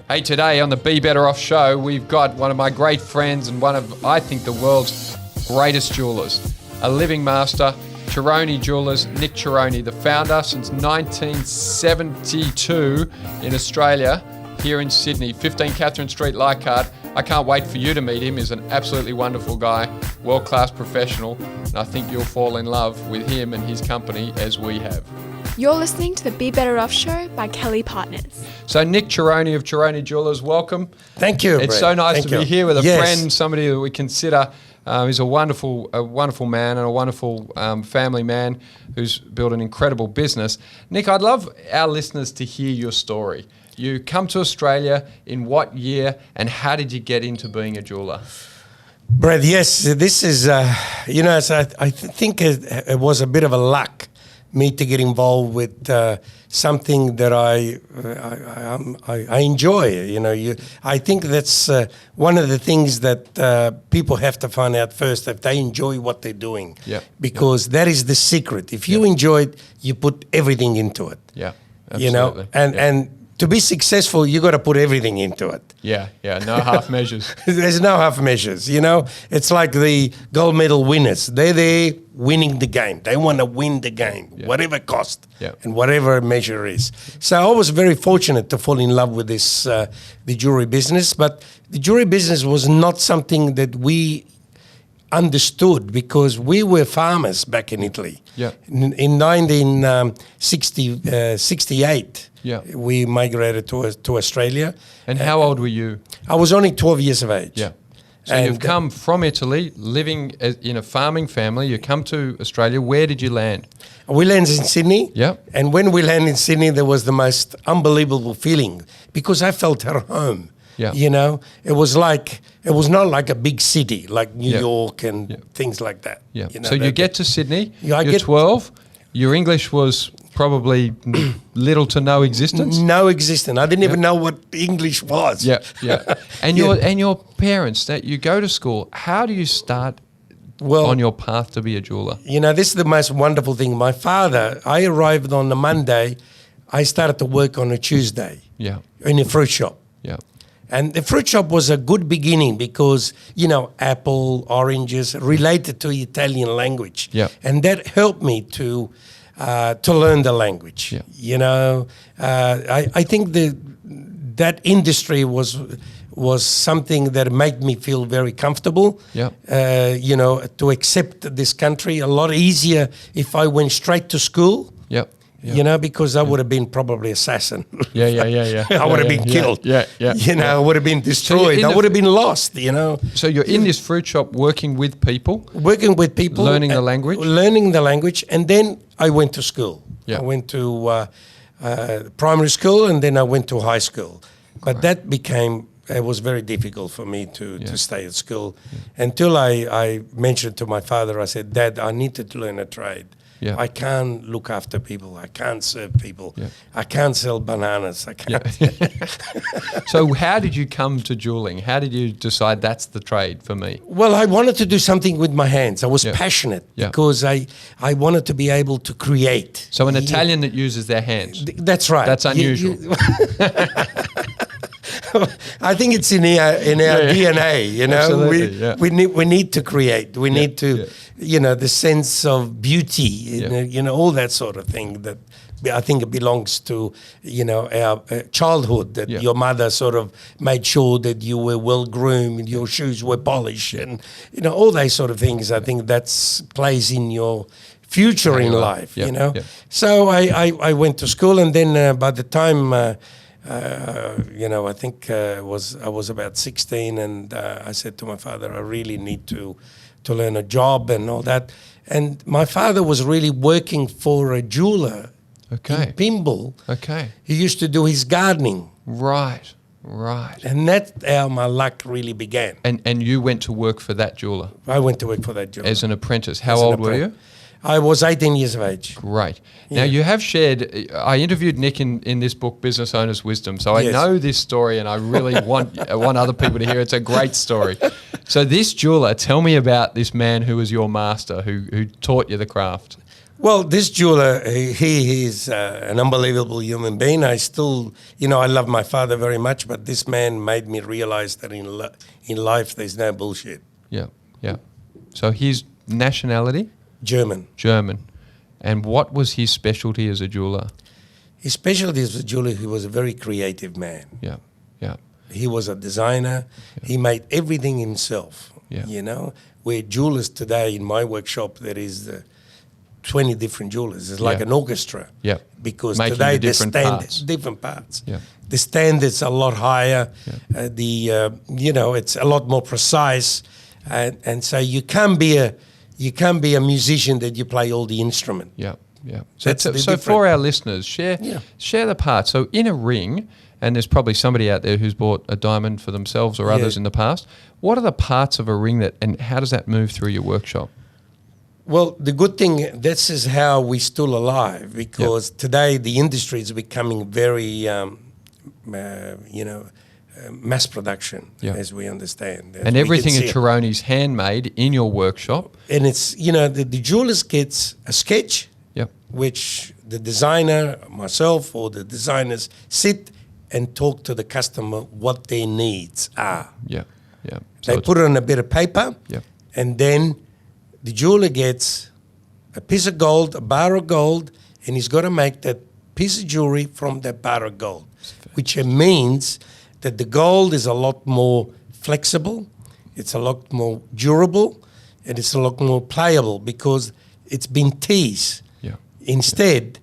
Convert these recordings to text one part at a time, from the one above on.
Hey, today on the Be Better Off show, we've got one of my great friends and one of, I think, the world's greatest jewellers, a living master, Cerrone Jewellers, Nic Cerrone, the founder since 1972 in Australia, here in Sydney, 15 Catherine Street, Leichhardt. I can't wait for you to meet him. He's an absolutely wonderful guy, world-class professional, and I think you'll fall in love with him and his company as we have. You're listening to the Be Better Off show by Kelly Partners. So Nic Cerrone of Cerrone Jewellers, welcome. Thank you. It's Brett. so nice Thank to be you. here with a Yes. friend, somebody that we consider is a wonderful man and a wonderful family man who's built an incredible business. Nic, I'd love our listeners to hear your story. You come to Australia in what year, and how did you get into being a jeweller? Brett, yes, this is, so I think it was a bit of a luck me to get involved with something that I enjoy. I think that's one of the things that people have to find out first, if they enjoy what they're doing. Yeah. Because that is the secret. If you enjoy it, you put everything into it. Yeah, absolutely. And to be successful, you got to put everything into it. Yeah, no half measures. There's no half measures, It's like the gold medal winners. They're there winning the game. They want to win the game, whatever cost and whatever measure is. So I was very fortunate to fall in love with this, the jewelry business. But the jewelry business was not something that we understood because we were farmers back in Italy. Yeah. In 1968, we migrated to Australia. And how old were you? I was only 12 years of age. Yeah. So you've come from Italy, living in a farming family. You come to Australia. Where did you land? We landed in Sydney. Yeah. And when we landed in Sydney, there was the most unbelievable feeling because I felt at home. Yeah. It was not like a big city like New York and things like that. Yeah. So you get to Sydney, you're 12, your English was probably little to no existence? No existence. I didn't even know what English was. Yeah. And your parents, that you go to school, how do you start on your path to be a jeweller? This is the most wonderful thing. My father, I arrived on a Monday, I started to work on a Tuesday in a fruit shop. Yeah. And the fruit shop was a good beginning because, apple, oranges, related to Italian language. Yeah. And that helped me to learn the language. Yeah. I think that industry was something that made me feel very comfortable. Yeah. To accept this country a lot easier if I went straight to school. Yeah. Because I would have been probably assassin. Yeah. I would have been killed. Yeah. I would have been destroyed. So I would have been lost, So you're in this fruit shop working with people? Working with people. Learning the language? Learning the language. And then I went to school. Yeah. I went to primary school and then I went to high school. But that it was very difficult for me to stay at school until I mentioned to my father, I said, Dad, I needed to learn a trade. Yeah. I can't look after people. I can't serve people. Yeah. I can't sell bananas. I can't. So how did you come to jeweling? How did you decide that's the trade for me? Well, I wanted to do something with my hands. I was passionate because I wanted to be able to create. So an Italian that uses their hands. That's right. That's unusual. I think it's in our DNA. Absolutely, we need to create. We need to, the sense of beauty. All that sort of thing that I think it belongs to, our childhood. That your mother sort of made sure that you were well groomed, your shoes were polished, and all those sort of things. I think that's plays in your future in life. So I went to school, and then by the time. I think I was about 16, and I said to my father, I really need to learn a job and all that. And my father was really working for a jeweler in Pimble. Okay. He used to do his gardening. Right. And that's how my luck really began. And you went to work for that jeweler? I went to work for that jeweler. As an apprentice. How old were you? I was 18 years of age. Great. Now, you have shared, I interviewed Nic in this book, Business Owner's Wisdom, so I know this story and I really want other people to hear it. It's a great story. So this jeweler, tell me about this man who was your master, who taught you the craft. Well, this jeweler, he is an unbelievable human being. I still, I love my father very much, but this man made me realize that in life there's no bullshit. Yeah, yeah. So his nationality? German. German. And what was his specialty as a jeweler? His specialty as a jeweler, he was a very creative man. Yeah, yeah. He was a designer. Yeah. He made everything himself, Where jewelers today, in my workshop, there is 20 different jewelers. It's like an orchestra. Yeah. Because making today different parts. Yeah. The standards are a lot higher. Yeah. It's a lot more precise. And so you can't be a musician that you play all the instrument. Yeah, yeah. So for our listeners, share the parts. So in a ring, and there's probably somebody out there who's bought a diamond for themselves or others in the past. What are the parts of a ring and how does that move through your workshop? Well, the good thing, this is how we're still alive, because today the industry is becoming very, mass production, as we understand. And everything at Cerrone is handmade in your workshop. And it's, the jewelers gets a sketch, which the designer, myself, or the designers sit and talk to the customer what their needs are. Yeah, yeah. They put it on a bit of paper, and then the jeweler gets a piece of gold, a bar of gold, and he's got to make that piece of jewelry from that bar of gold, which means that the gold is a lot more flexible, it's a lot more durable, and it's a lot more pliable because it's been teased. Yeah. Instead,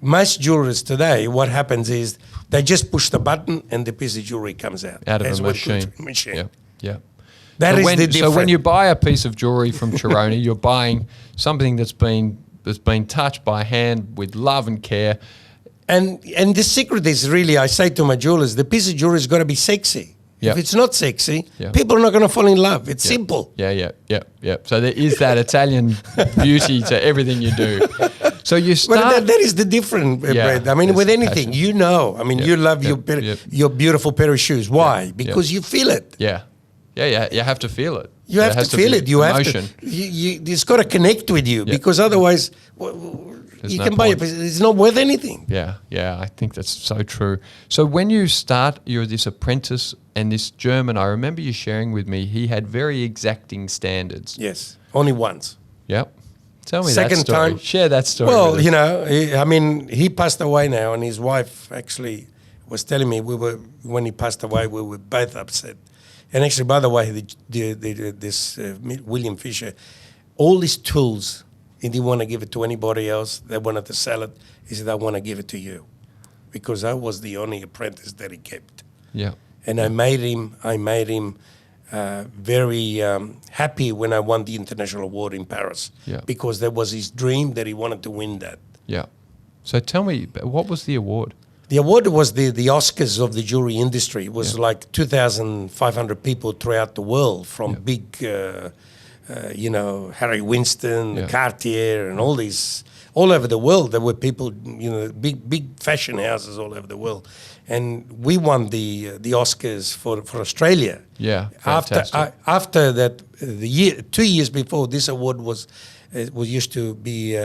most jewelers today, what happens is they just push the button and the piece of jewelry comes out. Out of a machine. Yeah. Yeah. That is the difference. So when you buy a piece of jewelry from Cerrone, you're buying something that's been touched by hand with love and care. And the secret is really, I say to my jewelers, the piece of jewelry is going to be sexy. If it's not sexy, people are not going to fall in love. It's simple. Yeah. So there is that Italian beauty to everything you do. So you start. But that is the different, Brad. I mean, with anything, passion. I mean, you love your beautiful pair of shoes. Why? Because you feel it. Yeah. You have to feel it. You have to feel it. You have to. It's got to connect with you because otherwise, you can buy it. It's not worth anything. Yeah. I think that's so true. So when you start, you're this apprentice, and this German, I remember you sharing with me, he had very exacting standards. Yes, only once. Yep. Tell me Second that story. time. Share that story. Well, he passed away now, and his wife actually was telling me when he passed away, we were both upset. And actually, by the way, this William Fisher, all these tools, he didn't want to give it to anybody else. They wanted to sell it. He said, I want to give it to you. Because I was the only apprentice that he kept. Yeah. And I made him very happy when I won the international award in Paris. Yeah. Because that was his dream that he wanted to win that. Yeah. So tell me, what was the award? The award was the Oscars of the jewelry industry. It was like 2,500 people throughout the world, from big, Harry Winston, Cartier, and all these, all over the world. There were people, big fashion houses all over the world. And we won the Oscars for Australia. Yeah, fantastic. After that, 2 years before, this award was used to be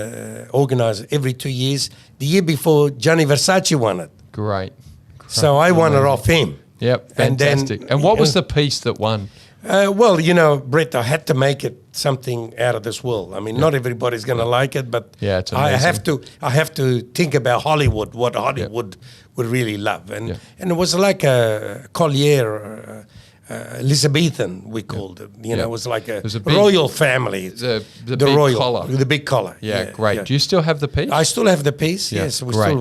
organized every 2 years. The year before, Gianni Versace won it. Great. So I won it off him. Yep, fantastic. And what was the piece that won? Brett, I had to make it something out of this world. I mean, not everybody's going to like it, but it's amazing. I have to think about Hollywood, what Hollywood would really love. And it was like a collier, Elizabethan, we called it. It was like a royal family. The big royal collar. The big collar. Yeah, great. Yeah. Do you still have the piece? I still have the piece, yes. Great.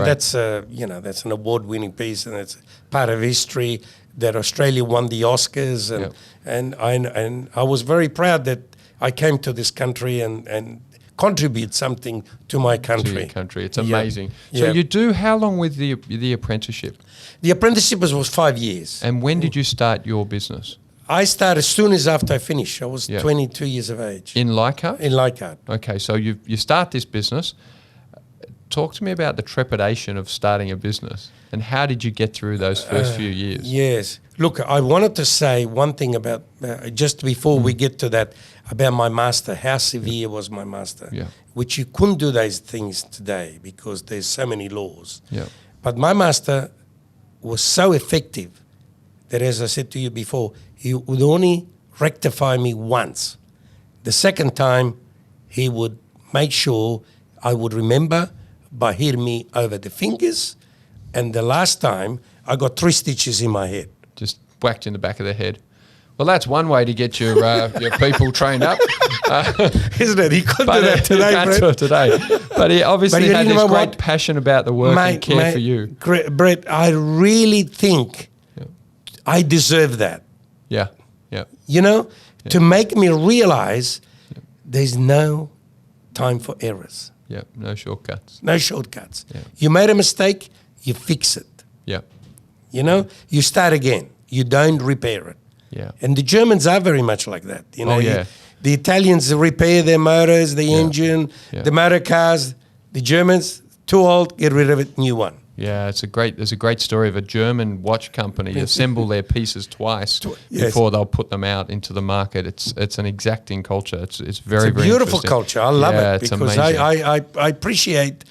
That's that's an award-winning piece, and it's part of history that Australia won the Oscars. And I was very proud that I came to this country and contribute something to my country. To your country. It's amazing. So you do how long with the apprenticeship? The apprenticeship was 5 years. And when did you start your business? I started as soon as after I finished. I was 22 years of age. In Leichhardt? In Leichhardt. Okay, so you start this business. Talk to me about the trepidation of starting a business, and how did you get through those first few years? Yes. Look, I wanted to say one thing about, just before we get to that, about my master, how severe was my master. Yeah. which you couldn't do those things today because there's so many laws. Yeah. But my master was so effective that, as I said to you before, he would only rectify me once. The second time, he would make sure I would remember by hitting me over the fingers. And the last time, I got 3 stitches in my head. Just whacked in the back of the head. Well, that's one way to get your people trained up. Isn't it? He couldn't do that today, he can't do it today. But he obviously had this great passion about the work and care for you. Brett, I really think I deserve that. Yeah, yeah. You know, to make me realize there's no time for errors. Yeah, no shortcuts. No shortcuts. Yeah. You made a mistake, you fix it. Yeah. You know, you start again. You don't repair it. Yeah. And the Germans are very much like that. You know, Oh, yeah. The Italians repair their motors, the engine, Yeah. the motor cars. The Germans, too old, get rid of it, new one. Yeah, there's a great story of a German watch company assemble their pieces twice Yes. before they'll put them out into the market. It's an exacting culture. It's very, It's a very beautiful interesting. culture. I love Yeah, it it's because amazing. I appreciate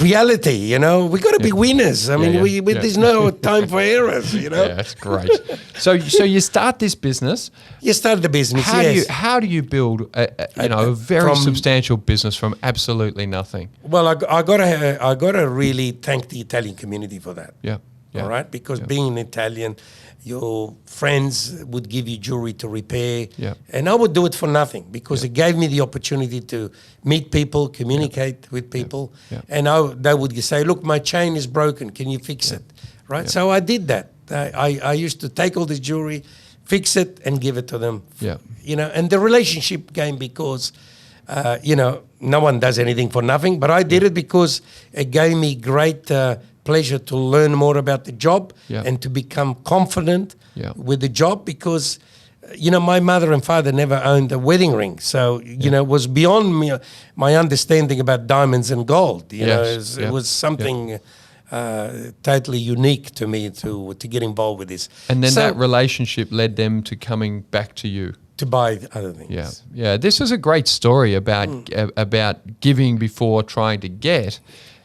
reality. You know, we got to be winners. I mean, there's no time for errors. You know, Yeah, that's great. So you start this business. you start the business. How do you build a very substantial business from absolutely nothing? Well, I gotta really thank the Italian community for that. Yeah. Yeah. All right, because being an Italian, your friends would give you jewelry to repair, and I would do it for nothing because it gave me the opportunity to meet people, communicate with people, and they would say, "Look, my chain is broken. Can you fix it?" Right. Yeah. So I did that. I used to take all this jewelry, fix it, and give it to them. Yeah. You know, and the relationship came because, no one does anything for nothing, but I did it because it gave me great pleasure to learn more about the job and to become confident with the job because, my mother and father never owned a wedding ring. So, it was beyond me, my understanding about diamonds and gold. It was something totally unique to me to get involved with this. And then that relationship led them to coming back to you. To buy other things. Yeah, yeah. This is a great story about giving before trying to get.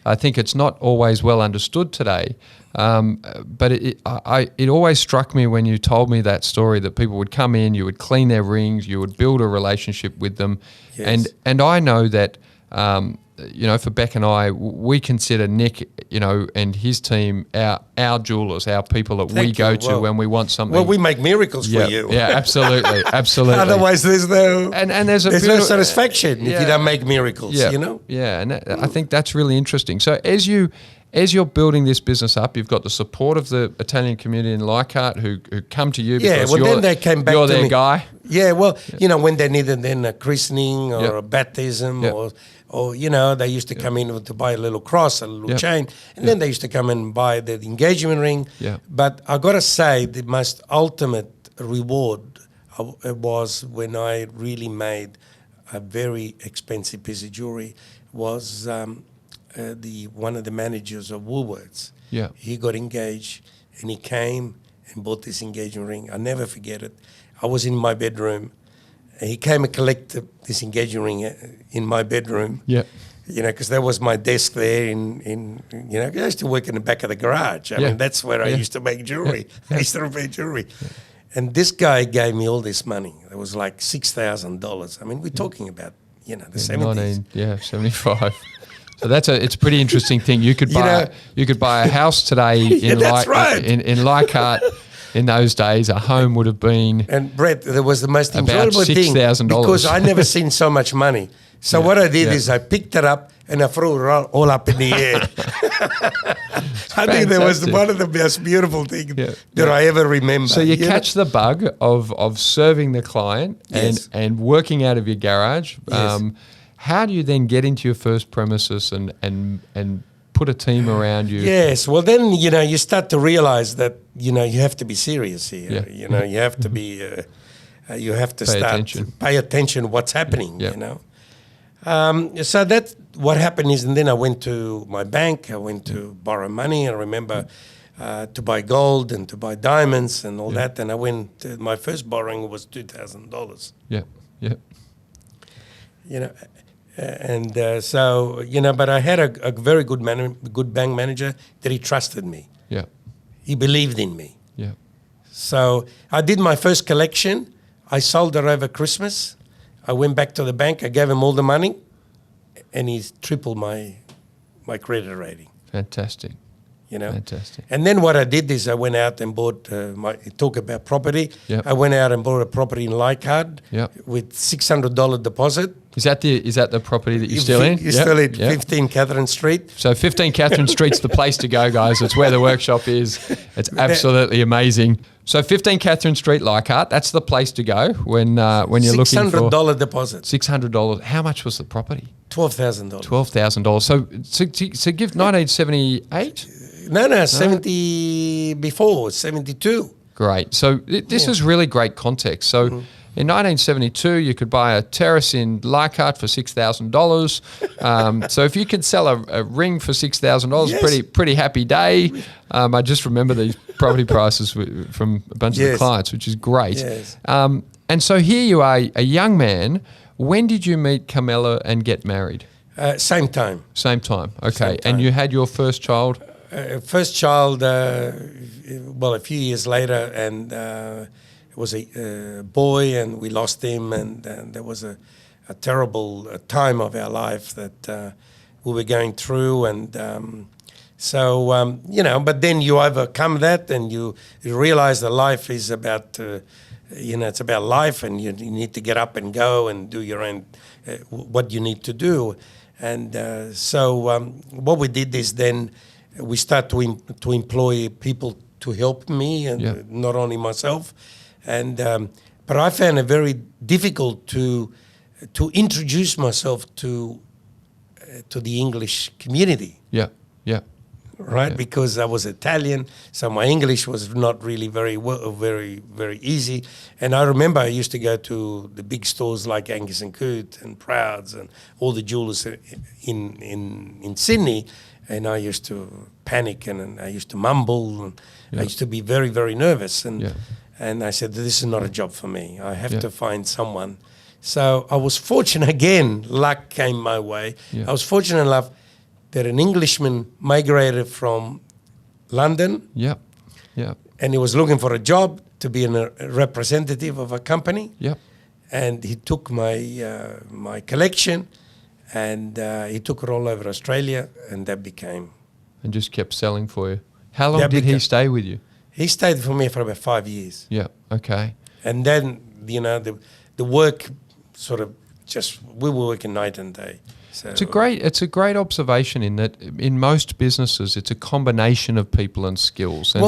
I think it's not always well understood today, but it always struck me when you told me that story that people would come in, you would clean their rings, you would build a relationship with them, and I know that. For Beck and I, we consider Nic, and his team our jewellers, our people that we go to when we want something. Well, we make miracles for you. Yeah, absolutely, absolutely. Otherwise, there's no there's no satisfaction if you don't make miracles. Yeah, yeah, and I think that's really interesting. So as you're building this business up, you've got the support of the Italian community in Leichhardt who come to you because then they came back you're to their me. guy. Yeah, well, when they needed then a christening or a baptism or they used to come in to buy a little cross, a little chain, and then they used to come in and buy the engagement ring. Yeah. But I got to say, the most ultimate reward was when I really made a very expensive piece of jewelry was one of the managers of Woolworths. Yeah. He got engaged and he came and bought this engagement ring. I'll never forget it. I was in my bedroom. And he came and collected this engagement ring in my bedroom. Yeah. Because that was my desk there I used to work in the back of the garage. I mean, that's where I used to make jewelry. I used to repair jewelry. And this guy gave me all this money. It was like $6,000. I mean, we're talking about, the 70s. 75. So it's a pretty interesting thing. You could buy a house today in in Leichhardt. In those days, a home would have been. And Brett, there was the most about enjoyable thing $6,000 because I never seen so much money. So what I did is I picked it up and I threw it all up in the air. I think that was one of the most beautiful things that I ever remember. So you catch the bug of serving the client and working out of your garage. Yes. How do you then get into your first premises and put a team around you? Yes. Well, then, you start to realize that, you have to be serious here. Yeah. You have to be, you have to pay attention what's happening, So that's what happened is, and then I went to my bank, I went to borrow money. I remember to buy gold and to buy diamonds and all that. And I went, my first borrowing was $2,000. Yeah, yeah. So, but I had a very good bank manager that he trusted me. Yeah. He believed in me. Yeah. So I did my first collection. I sold it over Christmas. I went back to the bank. I gave him all the money, and he's tripled my credit rating. Fantastic. Fantastic. And then what I did is I went out and bought, talk about property. Yep. I went out and bought a property in Leichhardt with $600 deposit. Is that the property that you're still in? You're still at 15 Catherine Street. So 15 Catherine Street's the place to go, guys. It's where the workshop is. It's absolutely amazing. So 15 Catherine Street, Leichhardt, that's the place to go when you're looking for $600 deposit. $600. How much was the property? $12,000. $12,000. So give 1978. No, 70 before, 72. Great. So this is really great context. So in 1972, you could buy a terrace in Leichhardt for $6,000. So if you could sell a ring for $6,000, pretty happy day. I just remember these property prices from a bunch of the clients, which is great. Yes. And so here you are, a young man. When did you meet Carmela and get married? Same time. Same time. Okay. Same time. And you had your first child? First child, a few years later, and it was a boy, and we lost him, and there was a terrible time of our life that we were going through, and but then you overcome that, and you realize that life is about, it's about life, and you need to get up and go and do your own, what you need to do, and what we did is then we start to employ people to help me, and not only myself. And but I found it very difficult to introduce myself to the English community. Yeah, yeah. Right, yeah. Because I was Italian, so my English was not really very easy. And I remember I used to go to the big stores like Angus and Coote and Prouds and all the jewellers in Sydney. And I used to panic, and I used to mumble, and I used to be very, very nervous. And I said, this is not a job for me. I have to find someone. So I was fortunate again. Luck came my way. I was fortunate enough that an Englishman migrated from London. Yeah, yeah. And he was looking for a job to be a representative of a company. Yeah. And he took my collection. And he took it all over Australia, and that became... And just kept selling for you. How long did he stay with you? He stayed for me for about 5 years. Yeah, okay. And then, the work sort of we were working night and day. So It's a great observation in that in most businesses, it's a combination of people and skills. And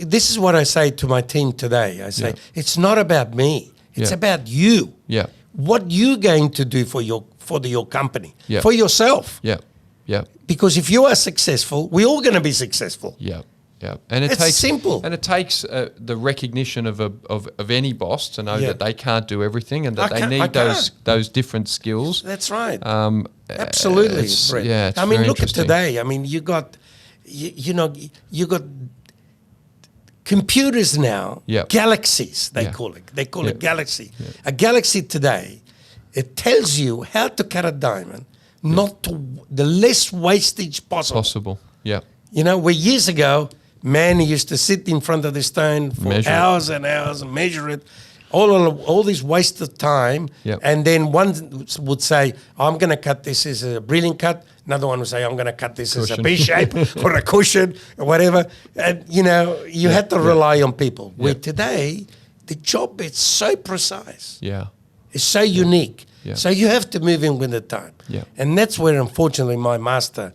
this is what I say to my team today. I say, it's not about me. It's about you. Yeah. What you going to do for your company, for yourself. Yeah, yeah. Because if you are successful, we're all going to be successful. Yeah, yeah. And it's simple. And it takes the recognition of any boss to know that they can't do everything, and that they need those different skills. That's right. Absolutely. It's I mean, look at interesting. today. I mean, you got computers now. Yeah. Galaxies, they call it. They call it galaxy. Yeah. A galaxy today, it tells you how to cut a diamond, not to the less wastage possible. Yeah. Where years ago, man used to sit in front of the stone for hours and hours and measure it, all this waste of time. Yep. And then one would say, I'm going to cut this as a brilliant cut. Another one would say, I'm going to cut this as a B shape or a cushion or whatever. And, you had to rely on people. Where today, the job is so precise. Yeah. It's so unique. Yeah. So you have to move in with the time. Yeah. And that's where, unfortunately, my master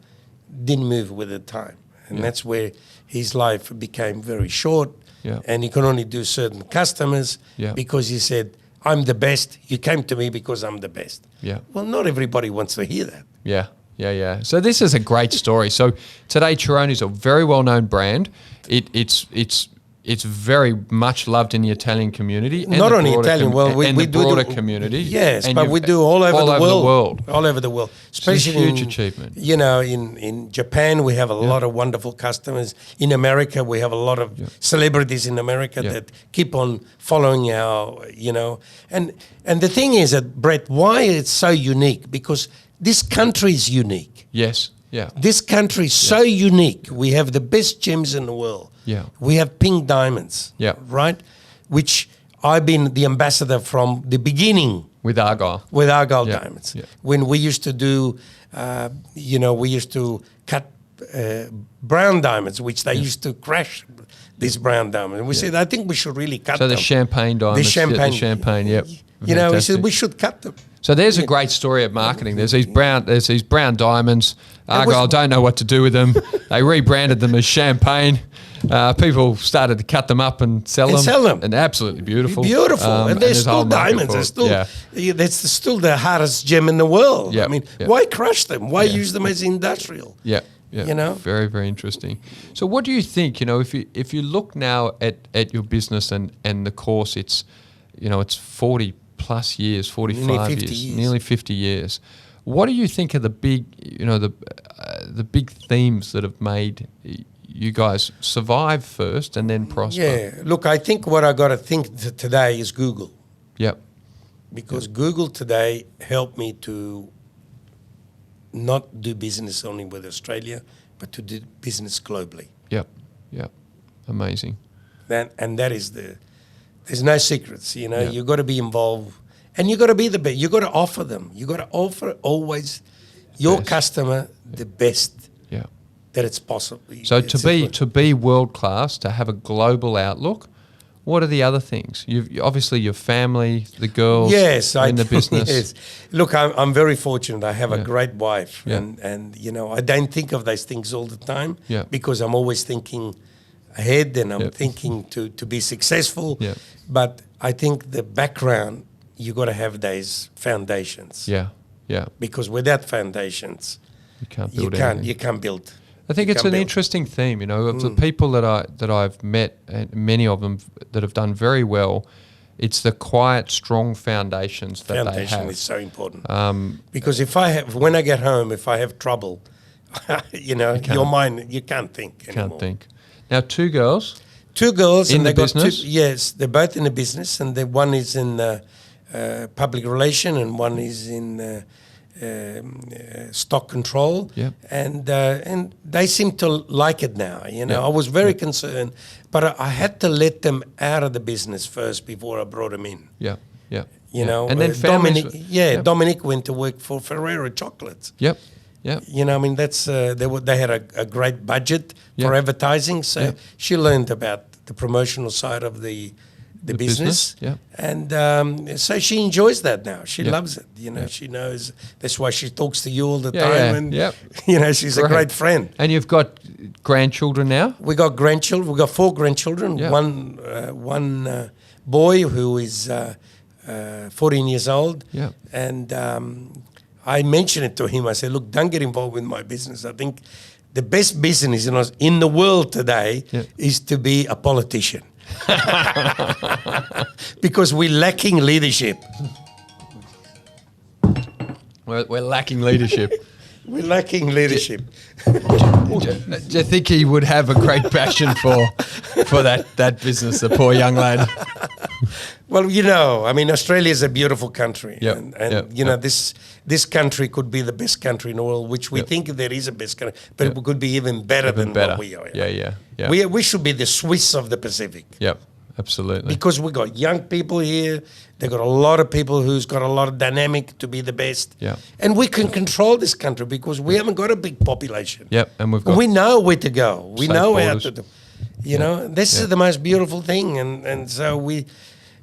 didn't move with the time. And that's where his life became very short. Yeah. And he could only do certain customers because he said, I'm the best. You came to me because I'm the best. Yeah. Well, not everybody wants to hear that. Yeah. Yeah, yeah. So this is a great story. So today, Cerrone is a very well-known brand. It's it's very much loved in the Italian community. And Not the only broader Italian, and we the do broader community. Yes, and but we do all over the world. All over the world. Especially Especially it's a huge achievement. You know, in Japan, we have a lot of wonderful customers. In America, we have a lot of celebrities in America that keep on following our, you know. And the thing is that, Brett, why it's so unique? Because this country is unique. Yes. Yeah. This country is so unique. We have the best gems in the world. Yeah. We have pink diamonds. Yeah. Right? Which I've been the ambassador from the beginning. With Argyle. With Argyle diamonds. Yeah. When we used to do, you know, we used to cut brown diamonds, which they used to crash, these brown diamonds. And we said, I think we should really cut them. So the champagne diamonds. The champagne, yep. You know, we said Fantastic. we should cut them. So there's a great story of marketing. There's these brown diamonds. Argyle don't know what to do with them. They rebranded them as champagne. People started to cut them up and sell them. And absolutely beautiful. Beautiful. And they're there's a whole still market diamonds. for They're it. still, that's still the hardest gem in the world. Yep. I mean, Yep. why crush them? Why use them as industrial? Yeah. Yeah. You know? Very, very interesting. So what do you think, you know, if you look now at your business and the course, it's, you know, it's 40 plus years, 45 nearly 50 years. What do you think are the big, you know, the big themes that have made you guys survive first and then prosper? Yeah. Look, I think what I got to think today is Google. Yep. Because Google today helped me to not do business only with Australia, but to do business globally. Yep. Yep. Amazing. And that is there's no secrets, you know. You got to be involved, and you got to be the best. You got to offer them. You got to offer always your customer the best that it's possible. So to be world class, to have a global outlook, what are the other things? Obviously your family, the girls, in the business. Yes. Look, I'm very fortunate. I have a great wife, and you know, I don't think of those things all the time because I'm always thinking ahead and I'm thinking to be successful. But I think the background, you got to have those foundations. Yeah, yeah. Because without foundations, you can't build anything. You can't build. I think it's an interesting theme, you know, of the people that I've met, and many of them that have done very well. It's the quiet, strong foundations that they have. Foundation is so important. Because when I get home, if I have trouble, you know, your mind, you can't think anymore. Can't think. Now, two girls. Two girls. In and the they business? Yes, they're both in the business, and one is in public relation, and one is in stock control. Yep. And they seem to like it now. You know, I was very concerned, but I had to let them out of the business first before I brought them in. Yeah, yeah. You know, and then Dominic went to work for Ferrero Chocolates. Yep. Yeah. You know, I mean, that's they had a great budget for advertising, so she learned about the promotional side of the business. Yeah. And so she enjoys that now. She loves it. You know, she knows that's why she talks to you all the time. And you know, she's a great friend. And you've got grandchildren now? We got grandchildren. We got 4 grandchildren. Yeah. One boy who is 14 years old. Yeah. And I mentioned it to him. I said, look, don't get involved with my business. I think the best business in the world today is to be a politician. Because we're lacking leadership. We're lacking leadership. We're lacking leadership. Do you think he would have a great passion for that business, the poor young lad? Well, you know, I mean, Australia is a beautiful country. Yep. And you know, this country could be the best country in the world, which we think there is a best country, but it could be even better than what we are. Yeah. We should be the Swiss of the Pacific. Yep, absolutely. Because we got young people here. They got a lot of people who's got a lot of dynamic to be the best. Yeah. And we can control this country because we haven't got a big population. Yep, and we know where to go. We know borders. how to do. You know, this is the most beautiful thing, and so we.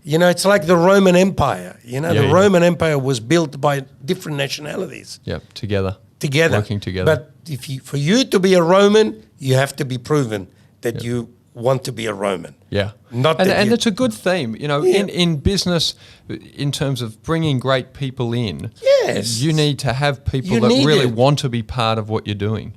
You know, it's like the Roman Empire. You know, the Roman Empire was built by different nationalities. Yeah, together. Working together. But for you to be a Roman, you have to be proven that you want to be a Roman. Yeah. And it's a good theme. You know, in business, in terms of bringing great people in, you need to have people that really want to be part of what you're doing.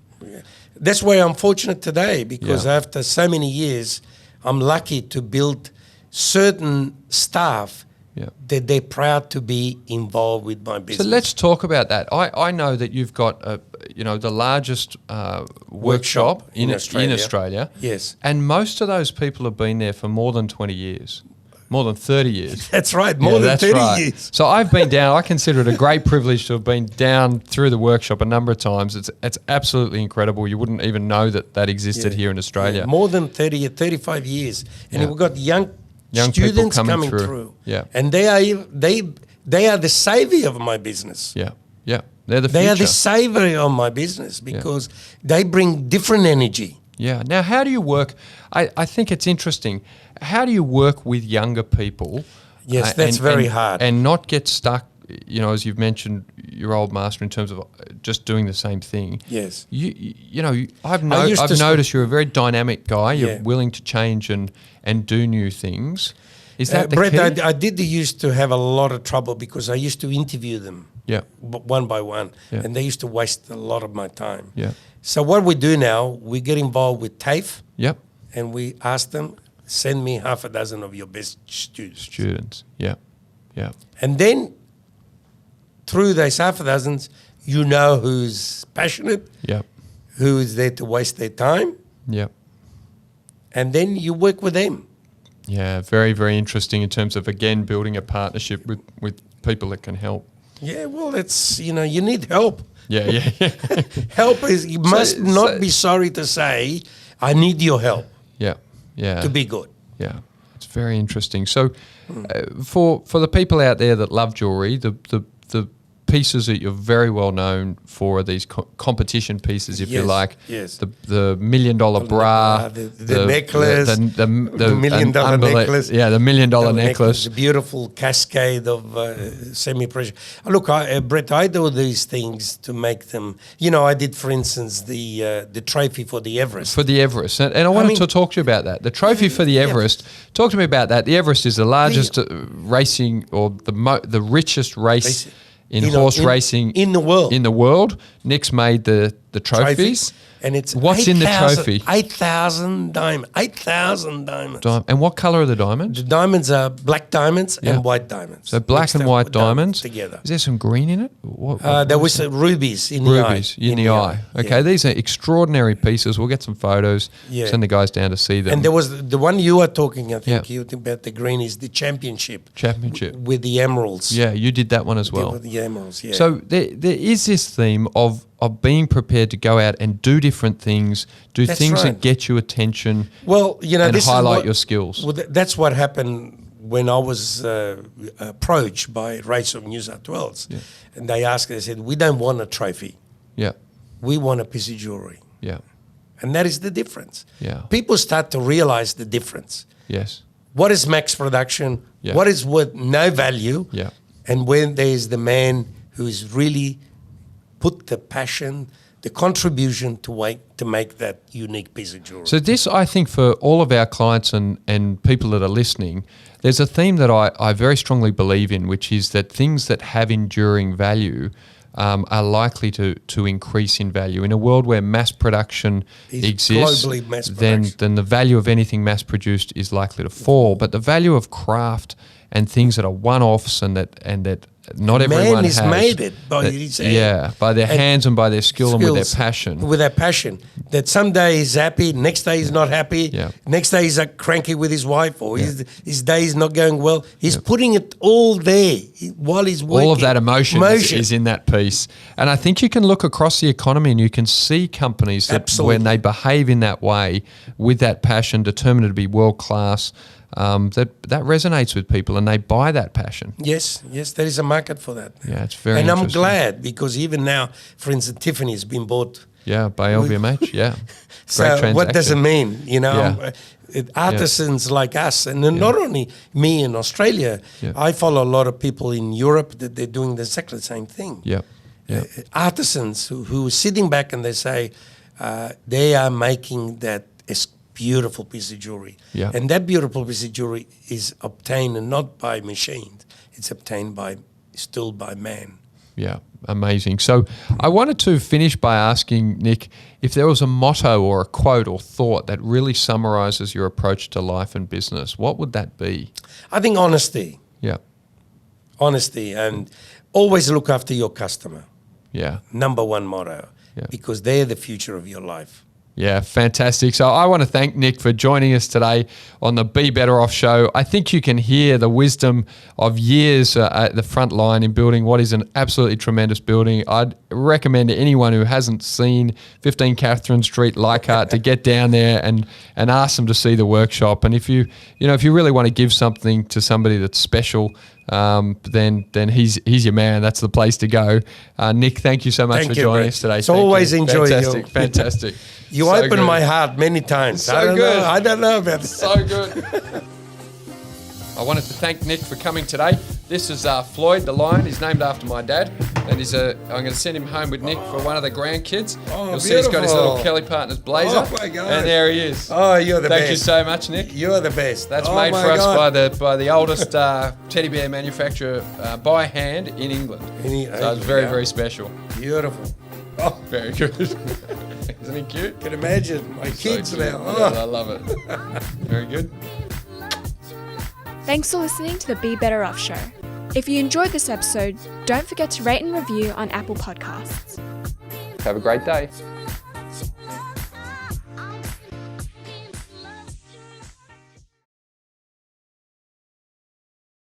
That's why I'm fortunate today, because after so many years, I'm lucky to build certain staff that they're proud to be involved with my business. So let's talk about that. I know that you've got the largest workshop in Australia. Yes. And most of those people have been there for more than 20 years. More than 30 years. That's right, more than 30 years. So I've been down. I consider it a great privilege to have been down through the workshop a number of times. It's absolutely incredible. You wouldn't even know that existed here in Australia. Yeah, more than 30, 35 years. And we've got young students coming through. Yeah. And they are the savior of my business. Yeah. Yeah. They're the future. They are the savior of my business because they bring different energy. Yeah. Now, how do you work? I think it's interesting. How do you work with younger people? Yes, that's very hard. And not get stuck, as you've mentioned, your old master in terms of just doing the same thing. Yes. I've noticed you're a very dynamic guy. You're willing to change and do new things. Is that the Brett, key? I did used to have a lot of trouble because I used to interview them one by one, and they used to waste a lot of my time. Yeah. So what we do now, we get involved with TAFE, Yep. and we ask them, send me half a dozen of your best students. Yeah. Yeah. And then through those half a dozens, you know who's passionate, who is there to waste their time, and then you work with them. Yeah, very, very interesting in terms of, again, building a partnership with people that can help. Yeah, well, it's, you need help. Yeah. Help is, you must not be sorry to say, I need your help. Yeah. To be good. Yeah. It's very interesting. So for the people out there that love jewellery, the pieces that you're very well known for are these competition pieces, if you like. Yes. The $1 million bra, the necklace, the $1 million necklace. Yeah, the $1 million necklace. The beautiful cascade of semi-pressure. Look, Brett, I do these things to make them. I did, for instance, the trophy for the Everest. For the Everest, and I wanted to talk to you about that. The trophy for the Everest. Talk to me about that. The Everest is the largest racing, or the richest race. In horse racing in the world. Nic's made the trophies. And it's what's in the trophy? 8,000 diamonds. 8,000 diamonds. And what colour are the diamonds? The diamonds are black diamonds and white diamonds. So black and white diamonds together. Is there some green in it? There was rubies in the eye. Rubies in the eye. Okay, these are extraordinary pieces. We'll get some photos. Send the guys down to see them. And there was the one you are talking, I think, you think about the green is the championship. With the emeralds. Yeah, you did that one as well. With the emeralds, yeah. So there is this theme of being prepared to go out and do different things, that get you attention. Well, and highlight your skills. Well, that's what happened when I was approached by Race of New South Wales, and they said, "We don't want a trophy. Yeah, we want a piece of jewelry." Yeah, and that is the difference. Yeah, people start to realize the difference. Yes, what is max production? Yeah. What is worth no value? Yeah, and when there is the man who is really put the passion, the contribution to make that unique piece of jewelry. So this, I think, for all of our clients and people that are listening, there's a theme that I very strongly believe in, which is that things that have enduring value are likely to increase in value. In a world where mass production exists, globally mass production, then the value of anything mass produced is likely to fall. But the value of craft and things that are one-offs and that not everyone has. Man has made it by his hand. Yeah, by their hands and by their skill and with their passion. With their passion. That some day he's happy, next day he's not happy, next day he's cranky with his wife, or his day is not going well. He's putting it all there while he's working. All of that emotion. Is in that piece. And I think you can look across the economy and you can see companies that when they behave in that way, with that passion, determined to be world-class, that resonates with people and they buy that passion. Yes, there is a market for that. Yeah, it's very And interesting. I'm glad because even now, for instance, Tiffany's been bought. Yeah, by LVMH, yeah. So what does it mean? Artisans like us, and not only me in Australia, I follow a lot of people in Europe that they're doing exactly the same thing. Yeah. Artisans who are sitting back and they say they are making that beautiful piece of jewelry. Yeah. And that beautiful piece of jewelry is obtained not by machines, it's obtained still by man. Yeah, amazing. So I wanted to finish by asking Nic if there was a motto or a quote or thought that really summarizes your approach to life and business. What would that be? I think honesty. Yeah. Honesty, and always look after your customer. Yeah. Number one motto, because they're the future of your life. Yeah, fantastic. So I want to thank Nic for joining us today on the Be Better Off show. I think you can hear the wisdom of years at the front line in building what is an absolutely tremendous building. I'd recommend to anyone who hasn't seen 15 Catherine Street, Leichhardt, to get down there and ask them to see the workshop. And if you really want to give something to somebody that's special, then he's your man. That's the place to go. Nic, thank you so much for joining us today. It's always enjoyed you. Fantastic. You so opened my heart many times. So good. I don't know about this. So good. I wanted to thank Nic for coming today. This is Floyd, the lion. He's named after my dad. And I'm going to send him home with Nic for one of the grandkids. Oh, You'll see he's got his little Kelly Partners blazer. Oh, my God. And there he is. Oh, you're the best. Thank you so much, Nic. You're the best. That's made for us by the oldest teddy bear manufacturer by hand in England. So it's very, very special. Beautiful. Oh, very good. Isn't he cute? Can imagine my kids so now. Oh. I love it. Very good. Thanks for listening to the Be Better Off show. If you enjoyed this episode, don't forget to rate and review on Apple Podcasts. Have a great day.